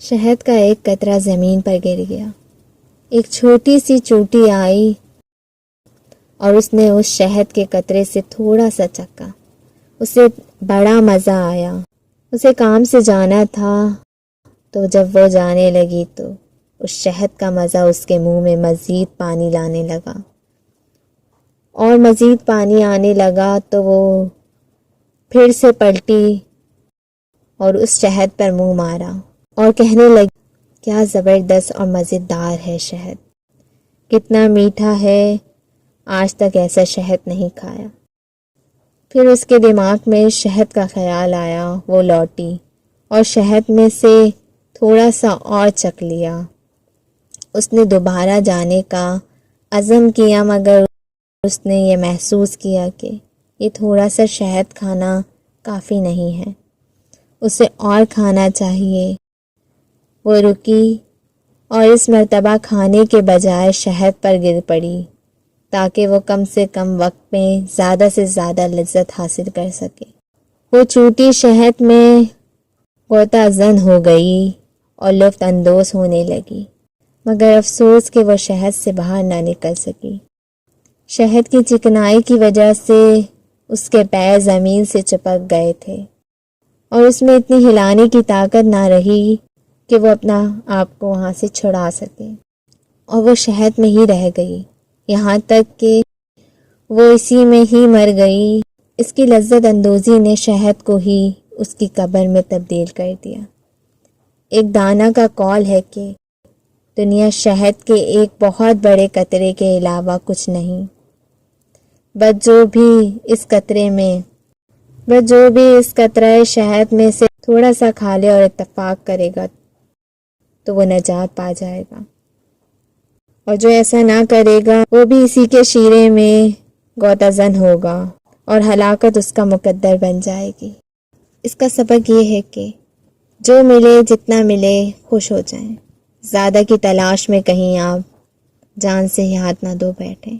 شہد کا ایک قطرہ زمین پر گر گیا۔ ایک چھوٹی سی چونٹی آئی اور اس نے اس شہد کے قطرے سے تھوڑا سا چکھا۔ اسے بڑا مزہ آیا۔ اسے کام سے جانا تھا، تو جب وہ جانے لگی تو اس شہد کا مزہ اس کے منہ میں مزید پانی لانے لگا، اور مزید پانی آنے لگا تو وہ پھر سے پلٹی اور اس شہد پر منہ مارا اور کہنے لگی کیا زبردست اور مزیدار ہے شہد، کتنا میٹھا ہے، آج تک ایسا شہد نہیں کھایا۔ پھر اس کے دماغ میں شہد کا خیال آیا، وہ لوٹی اور شہد میں سے تھوڑا سا اور چکھ لیا۔ اس نے دوبارہ جانے کا عزم کیا، مگر اس نے یہ محسوس کیا کہ یہ تھوڑا سا شہد کھانا کافی نہیں ہے، اسے اور کھانا چاہیے۔ وہ رکی اور اس مرتبہ کھانے کے بجائے شہد پر گر پڑی تاکہ وہ کم سے کم وقت میں زیادہ سے زیادہ لذت حاصل کر سکے۔ وہ چونٹی شہد میں غوطہ زن ہو گئی اور لطف اندوز ہونے لگی، مگر افسوس کہ وہ شہد سے باہر نہ نکل سکی۔ شہد کی چکنائی کی وجہ سے اس کے پیر زمین سے چپک گئے تھے اور اس میں اتنی ہلانے کی طاقت نہ رہی کہ وہ اپنا آپ کو وہاں سے چھڑا سکے، اور وہ شہد میں ہی رہ گئی، یہاں تک کہ وہ اسی میں ہی مر گئی۔ اس کی لذت اندوزی نے شہد کو ہی اس کی قبر میں تبدیل کر دیا۔ ایک دانا کا قول ہے کہ دنیا شہد کے ایک بہت بڑے قطرے کے علاوہ کچھ نہیں، بس جو بھی اس قطرہ شہد میں سے تھوڑا سا کھا لے اور اتفاق کرے گا تو وہ نجات پا جائے گا، اور جو ایسا نہ کرے گا وہ بھی اسی کے شیرے میں غوطہ زن ہوگا اور ہلاکت اس کا مقدر بن جائے گی۔ اس کا سبق یہ ہے کہ جو ملے جتنا ملے خوش ہو جائیں، زیادہ کی تلاش میں کہیں آپ جان سے ہی ہاتھ نہ دھو بیٹھیں۔